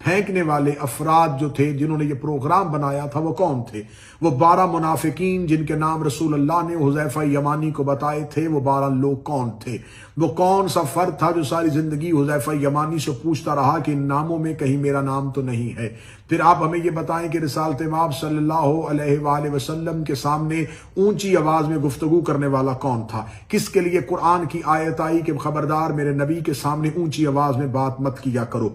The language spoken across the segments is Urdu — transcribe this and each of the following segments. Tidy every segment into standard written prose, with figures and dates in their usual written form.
پھینکنے والے افراد جو تھے جنہوں نے یہ پروگرام بنایا تھا وہ کون تھے؟ وہ 12 منافقین جن کے نام رسول اللہ نے حذیفہ یمانی کو بتائے تھے، وہ 12 لوگ کون تھے؟ وہ کون سا فرد تھا جو ساری زندگی حذیفہ یمانی سے پوچھتا رہا کہ ان ناموں میں کہیں میرا نام تو نہیں ہے؟ پھر آپ ہمیں یہ بتائیں کہ رسالت مآب صلی اللہ علیہ وآلہ وسلم کے سامنے اونچی آواز میں گفتگو کرنے والا کون تھا؟ کس کے لیے قرآن کی آیت آئی کہ خبردار میرے نبی کے سامنے اونچی آواز میں بات مت کیا کرو؟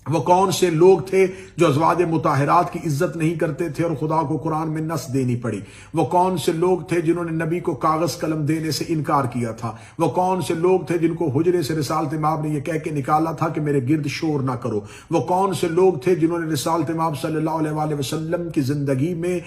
وہ کون سے لوگ تھے جو ازواج مطہرات کی عزت نہیں کرتے تھے اور خدا کو قرآن میں نص دینی پڑی؟ وہ کون سے لوگ تھے جنہوں نے نبی کو کاغذ قلم دینے سے انکار کیا تھا؟ وہ کون سے لوگ تھے جن کو حجرے سے رسالت مآب نے یہ کہہ کے نکالا تھا کہ میرے گرد شور نہ کرو؟ وہ کون سے لوگ تھے جنہوں نے رسالت مآب صلی اللہ علیہ وآلہ وسلم کی زندگی میں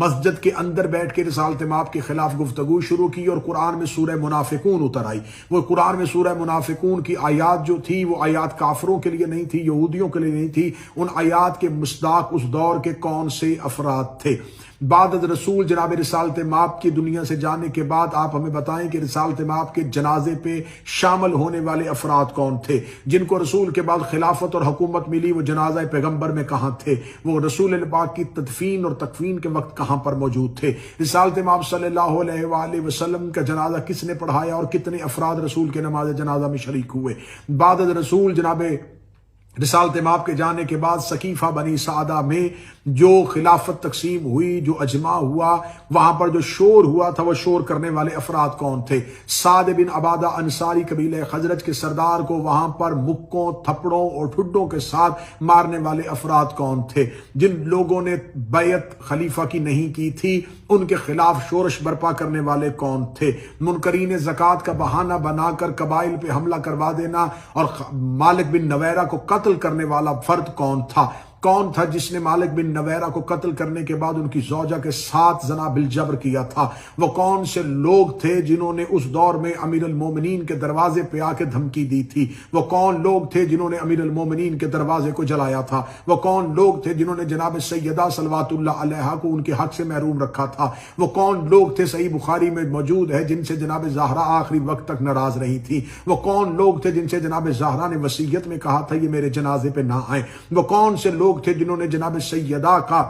مسجد کے اندر بیٹھ کے رسالت مآب کے خلاف گفتگو شروع کی اور قرآن میں سورہ منافقون اتر آئی؟ وہ قرآن میں سورہ منافقون کی آیات جو تھی وہ آیات کافروں کے لیے نہیں تھی، یہودیوں کے لیے نہیں تھی۔ ان آیات کے مصداق اس دور کے کون سے افراد تھے؟ بعد از رسول جناب رسالت مآب کی دنیا سے جانے کے بعد آپ ہمیں بتائیں کہ رسالت مآب کے جنازے پہ شامل ہونے والے افراد کون تھے؟ جن کو رسول کے بعد خلافت اور حکومت ملی وہ جنازہ پیغمبر میں کہاں تھے؟ وہ رسول پاک کی تدفین اور تکفین کے وقت کہاں پر موجود تھے؟ رسالت مآب صلی اللہ علیہ وآلہ وسلم کا جنازہ کس نے پڑھایا اور کتنے افراد رسول کے نماز جنازہ میں شریک ہوئے؟ بعد از رسول جناب رسالت مآب کے جانے کے بعد سقیفہ بنی سعدہ میں جو خلافت تقسیم ہوئی، جو اجماع ہوا، وہاں پر جو شور ہوا تھا وہ شور کرنے والے افراد کون تھے؟ سعد بن عبادہ انصاری قبیلہ خزرج کے سردار کو وہاں پر مکوں، تھپڑوں اور ٹھڈوں کے ساتھ مارنے والے افراد کون تھے؟ جن لوگوں نے بیعت خلیفہ کی نہیں کی تھی ان کے خلاف شورش برپا کرنے والے کون تھے؟ منکرین زکوٰۃ کا بہانہ بنا کر قبائل پہ حملہ کروا دینا اور مالک بن نویرہ کو قتل کرنے والا فرد کون تھا؟ کون تھا جس نے مالک بن نویرہ کو قتل کرنے کے بعد ان کی زوجہ کے ساتھ زنا بالجبر کیا تھا؟ وہ کون سے لوگ تھے جنہوں نے اس دور میں امیر المومنین کے دروازے پہ آ کے دھمکی دی تھی؟ وہ کون لوگ تھے جنہوں نے امیر المومنین کے دروازے کو جلایا تھا؟ وہ کون لوگ تھے جنہوں نے جناب سیدہ صلوات اللہ علیہا کو ان کے حق سے محروم رکھا تھا؟ وہ کون لوگ تھے، صحیح بخاری میں موجود ہے، جن سے جناب زہرا آخری وقت تک ناراض رہی تھی؟ وہ کون لوگ تھے جن سے جناب زہرا نے وصیت میں کہا تھا یہ میرے جنازے پہ نہ آئیں؟ وہ کون سے لوگ تھے جنہوں نے جناب سیدہ کا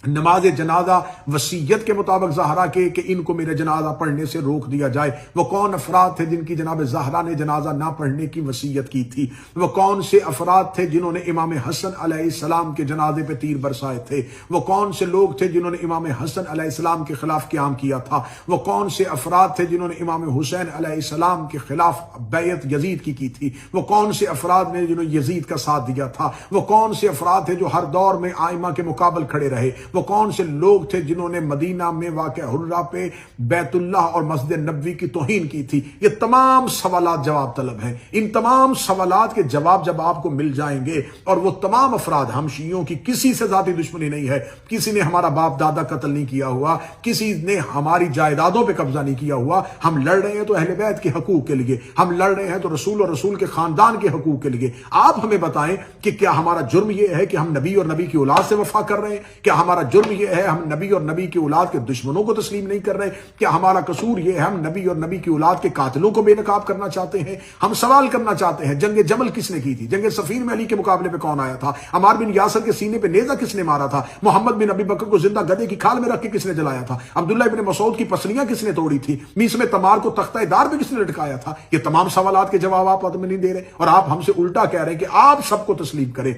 نماز جنازہ وصیت کے مطابق زہرا کے کہ ان کو میرے جنازہ پڑھنے سے روک دیا جائے؟ وہ کون افراد تھے جن کی جناب زہرا نے جنازہ نہ پڑھنے کی وصیت کی تھی؟ وہ کون سے افراد تھے جنہوں نے امام حسن علیہ السلام کے جنازے پہ تیر برسائے تھے؟ وہ کون سے لوگ تھے جنہوں نے امام حسن علیہ السلام کے خلاف قیام کیا تھا؟ وہ کون سے افراد تھے جنہوں نے امام حسین علیہ السلام کے خلاف بیعت یزید کی تھی؟ وہ کون سے افراد نے جنہوں نے یزید کا ساتھ دیا تھا؟ وہ کون سے افراد تھے جو ہر دور میں آئمہ کے مقابل کھڑے رہے؟ وہ کون سے لوگ تھے جنہوں نے مدینہ میں واقع حرہ پہ بیت اللہ اور مسجد نبوی کی توہین کی تھی؟ یہ تمام سوالات جواب طلب ہیں۔ ان تمام سوالات کے جواب جب آپ کو مل جائیں گے، اور وہ تمام افراد، ہم شیعوں کی کسی سے ذاتی دشمنی نہیں ہے، کسی نے ہمارا باپ دادا قتل نہیں کیا ہوا، کسی نے ہماری جائیدادوں پہ قبضہ نہیں کیا ہوا، ہم لڑ رہے ہیں تو اہل بیت کے حقوق کے لیے، ہم لڑ رہے ہیں تو رسول اور رسول کے خاندان کے حقوق کے لیے۔ آپ ہمیں بتائیں کہ کیا ہمارا جرم یہ ہے کہ ہم نبی اور نبی کی اولاد سے وفا کر رہے ہیں؟ کیا ہمارا جرم یہ ہے ہم نبی اور نبی کی اولاد کے دشمنوں کو تسلیم نہیں کر رہے؟ کیا ہمارا قصور یہ ہے ہم نبی اور نبی کی اولاد کے قاتلوں کو بے نقاب کرنا چاہتے ہیں؟ ہم سوال کرنا چاہتے ہیں، جنگ جمل کس نے کی تھی؟ جنگ صفین میں علی کے مقابلے پہ کون آیا تھا؟ عمار بن یاسر کے سینے پہ نیزہ کس نے مارا تھا؟ محمد بن ابی بکر کو زندہ گدھے کی کھال میں رکھ کے کس نے جلایا تھا؟ عبداللہ ابن مسعود کی پسلیاں کس نے توڑی تھی؟ میس میں تمار کو تختہ دار پہ کس نے لٹکایا تھا؟ یہ تمام سوالات کے جواب آپ ہمیں نہیں دے رہے، اور آپ ہم سے الٹا کہہ رہے ہیں کہ آپ سب کو تسلیم کریں۔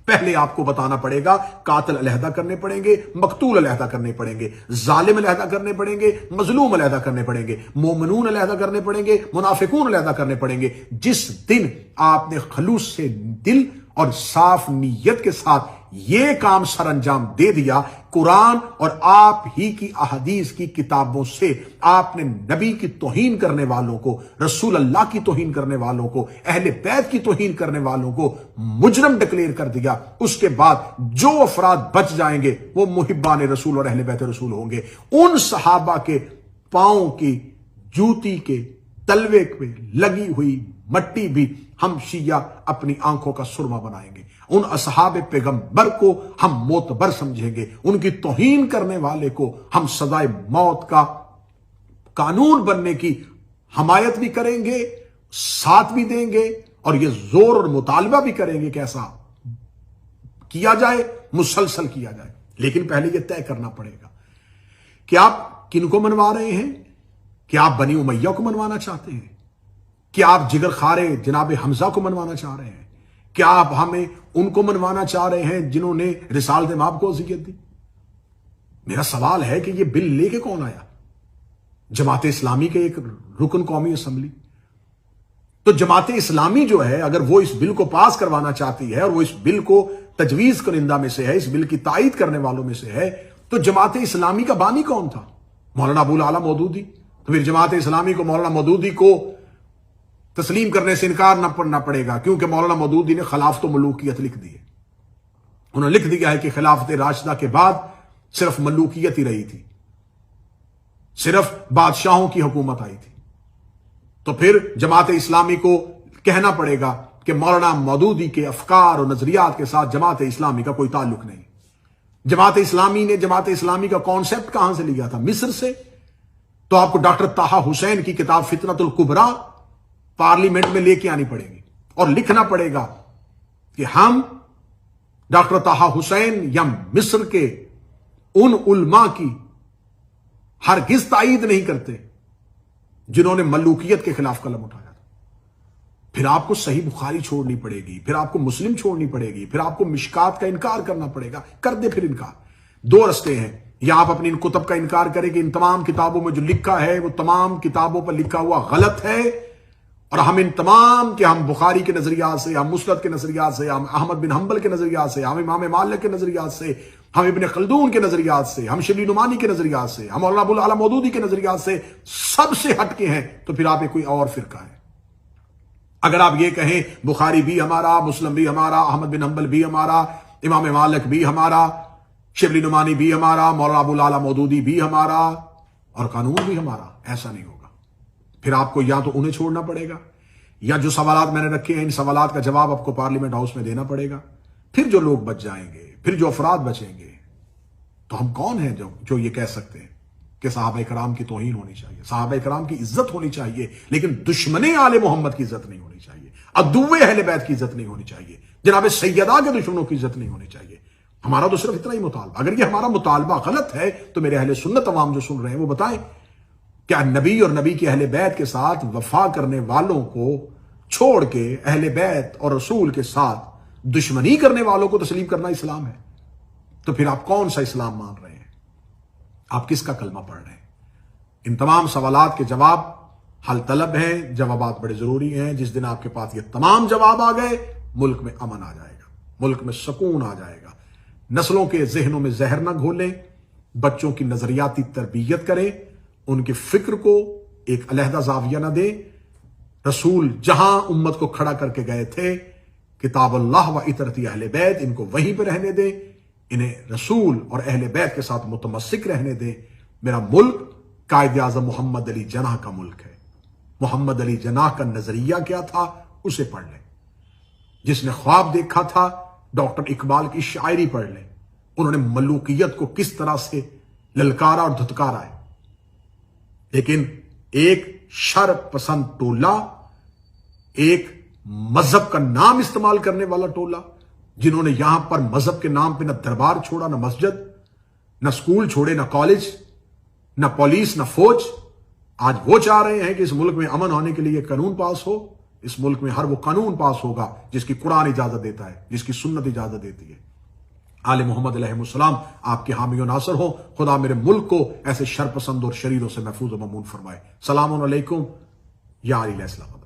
پہلے آپ کو بتانا پڑے گا، قاتل علیحدہ کرنے پڑیں گے، مقتول علیحدہ کرنے پڑیں گے، ظالم علیحدہ کرنے پڑیں گے، مظلوم علیحدہ کرنے پڑیں گے، مومنون علیحدہ کرنے پڑیں گے، منافقون علیحدہ کرنے پڑیں گے۔ جس دن آپ نے خلوص سے دل اور صاف نیت کے ساتھ یہ کام سر انجام دے دیا، قرآن اور آپ ہی کی احادیث کی کتابوں سے آپ نے نبی کی توہین کرنے والوں کو، رسول اللہ کی توہین کرنے والوں کو، اہل بیت کی توہین کرنے والوں کو مجرم ڈکلیئر کر دیا، اس کے بعد جو افراد بچ جائیں گے وہ محبان رسول اور اہل بیت رسول ہوں گے۔ ان صحابہ کے پاؤں کی جوتی کے تلوے پہ لگی ہوئی مٹی بھی ہم شیعہ اپنی آنکھوں کا سرما بنائیں گے، ان اصحاب پیغمبر کو ہم معتبر سمجھیں گے، ان کی توہین کرنے والے کو ہم سزائے موت کا قانون بننے کی حمایت بھی کریں گے، ساتھ بھی دیں گے، اور یہ زور اور مطالبہ بھی کریں گے۔ کیسا؟ کیا جائے، مسلسل کیا جائے، لیکن پہلے یہ طے کرنا پڑے گا کہ آپ کن کو منوا رہے ہیں؟ کیا آپ بنی امیہ کو منوانا چاہتے ہیں؟ کیا آپ جگر خارے جناب حمزہ کو منوانا چاہ رہے ہیں؟ کیا آپ ہمیں ان کو منوانا چاہ رہے ہیں جنہوں نے رسالت مآب کو اذیت دی؟ میرا سوال ہے کہ یہ بل لے کے کون آیا؟ جماعت اسلامی کے ایک رکن قومی اسمبلی۔ تو جماعت اسلامی جو ہے اگر وہ اس بل کو پاس کروانا چاہتی ہے اور وہ اس بل کو تجویز کنندہ میں سے ہے، اس بل کی تائید کرنے والوں میں سے ہے، تو جماعت اسلامی کا بانی کون تھا؟ مولانا ابو العلا مودودی۔ تو پھر جماعت اسلامی کو مولانا مودودی کو تسلیم کرنے سے انکار نہ کرنا پڑے گا، کیونکہ مولانا مودودی نے خلافت و ملوکیت لکھ دی ہے۔ انہوں نے لکھ دیا ہے کہ خلافت راشدہ کے بعد صرف ملوکیت ہی رہی تھی، صرف بادشاہوں کی حکومت آئی تھی۔ تو پھر جماعت اسلامی کو کہنا پڑے گا کہ مولانا مودودی کے افکار اور نظریات کے ساتھ جماعت اسلامی کا کوئی تعلق نہیں۔ جماعت اسلامی کا کانسیپٹ کہاں سے لیا تھا؟ مصر سے۔ تو آپ کو ڈاکٹر طٰہٰ حسین کی کتاب فتنۃ الکبریٰ پارلیمنٹ میں لے کے آنی پڑے گی اور لکھنا پڑے گا کہ ہم ڈاکٹر طٰہٰ حسین یا مصر کے ان علماء کی ہرگز تائید نہیں کرتے جنہوں نے ملوکیت کے خلاف قلم اٹھایا تھا۔ پھر آپ کو صحیح بخاری چھوڑنی پڑے گی، پھر آپ کو مسلم چھوڑنی پڑے گی، پھر آپ کو مشکات کا انکار کرنا پڑے گا۔ کر دے پھر انکار۔ دو رستے ہیں، یا آپ اپنی ان کتب کا انکار کریں کہ ان تمام کتابوں میں جو لکھا ہے وہ تمام کتابوں پر لکھا ہوا غلط ہے، اور ہم ان تمام کہ ہم بخاری کے نظریات سے، ہم مسند کے نظریات سے، ہم احمد بن حنبل کے نظریات سے، ہم امام مالک کے نظریات سے، ہم ابن خلدون کے نظریات سے، ہم شبلی نعمانی کے نظریات سے، ہم مولانا ابو العلا مودودی کے نظریات سے سب سے ہٹ کے ہیں، تو پھر آپ ایک کوئی اور فرقہ ہے۔ اگر آپ یہ کہیں بخاری بھی ہمارا، مسلم بھی ہمارا، احمد بن حنبل بھی ہمارا، امام مالک بھی ہمارا، شبلی نعمانی بھی ہمارا، مولانا ابو العلا مودودی بھی ہمارا، اور قانون بھی ہمارا، ایسا نہیں ہوگا۔ پھر آپ کو یا تو انہیں چھوڑنا پڑے گا، یا جو سوالات میں نے رکھے ہیں ان سوالات کا جواب آپ کو پارلیمنٹ ہاؤس میں دینا پڑے گا۔ پھر جو لوگ بچ جائیں گے، پھر جو افراد بچیں گے، تو ہم کون ہیں جو یہ کہہ سکتے ہیں کہ صحابہ کرام کی توہین ہونی چاہیے، صحابہ کرام کی عزت ہونی چاہیے، لیکن دشمن آل محمد کی عزت نہیں ہونی چاہیے، عدو اہل بیت کی عزت نہیں ہونی چاہیے، جناب سیدہ کے دشمنوں کی عزت نہیں ہونی چاہیے۔ ہمارا تو صرف اتنا ہی مطالبہ۔ اگر یہ ہمارا مطالبہ غلط ہے تو میرے اہل سنت عوام جو سن رہے ہیں وہ بتائیں، کیا نبی اور نبی کے اہل بیت کے ساتھ وفا کرنے والوں کو چھوڑ کے اہل بیت اور رسول کے ساتھ دشمنی کرنے والوں کو تسلیم کرنا اسلام ہے؟ تو پھر آپ کون سا اسلام مان رہے ہیں؟ آپ کس کا کلمہ پڑھ رہے ہیں؟ ان تمام سوالات کے جواب حل طلب ہیں، جوابات بڑے ضروری ہیں۔ جس دن آپ کے پاس یہ تمام جواب آ گئے، ملک میں امن آ جائے گا، ملک میں سکون آ جائے گا۔ نسلوں کے ذہنوں میں زہر نہ گھولیں، بچوں کی نظریاتی تربیت کریں، ان کے فکر کو ایک علیحدہ زاویہ نہ دیں۔ رسول جہاں امت کو کھڑا کر کے گئے تھے، کتاب اللہ و اطرت اہل بیت، ان کو وہیں پہ رہنے دیں، انہیں رسول اور اہل بیت کے ساتھ متمسک رہنے دیں۔ میرا ملک قائد اعظم محمد علی جناح کا ملک ہے۔ محمد علی جناح کا نظریہ کیا تھا اسے پڑھ لیں۔ جس نے خواب دیکھا تھا ڈاکٹر اقبال کی شاعری پڑھ لیں۔ انہوں نے ملوکیت کو کس طرح سے للکارا اور دھتکارا ہے۔ لیکن ایک شر پسند ٹولہ، ایک مذہب کا نام استعمال کرنے والا ٹولہ، جنہوں نے یہاں پر مذہب کے نام پہ نہ دربار چھوڑا، نہ مسجد، نہ سکول چھوڑے، نہ کالج، نہ پولیس، نہ فوج، آج وہ چاہ رہے ہیں کہ اس ملک میں امن ہونے کے لیے قانون پاس ہو۔ اس ملک میں ہر وہ قانون پاس ہوگا جس کی قرآن اجازت دیتا ہے، جس کی سنت اجازت دیتی ہے۔ آل محمد علیہ السلام آپ کے حامی و ناصر ہو۔ خدا میرے ملک کو ایسے شر پسند اور شریروں سے محفوظ و مامون فرمائے۔ سلام علیکم یا علیہ السلام۔